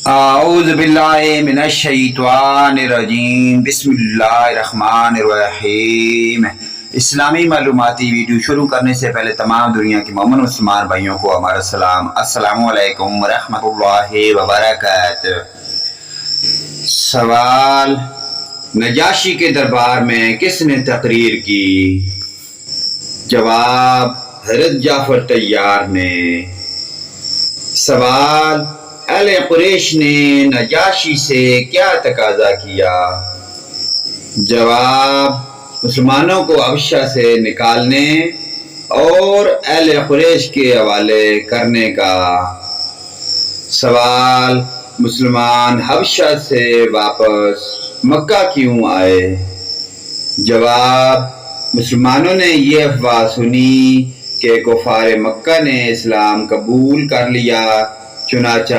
اعوذ باللہ من الشیطان الرجیم، بسم اللہ الرحمن الرحیم۔ اسلامی معلوماتی ویڈیو شروع کرنے سے پہلے تمام دنیا کے مومن مسلمان بھائیوں کو ہمارا سلام، السلام علیکم ورحمۃ اللہ وبرکاتہ۔ سوال: نجاشی کے دربار میں کس نے تقریر کی؟ جواب: حضرت جعفر طیار نے۔ سوال: اہل قریش نے نجاشی سے کیا تقاضا کیا؟ جواب: مسلمانوں کو حبشہ سے نکالنے اور اہل قریش کے حوالے کرنے کا۔ سوال: مسلمان حبشہ سے واپس مکہ کیوں آئے؟ جواب: مسلمانوں نے یہ افواہ سنی کہ کفار مکہ نے اسلام قبول کر لیا، چنانچہ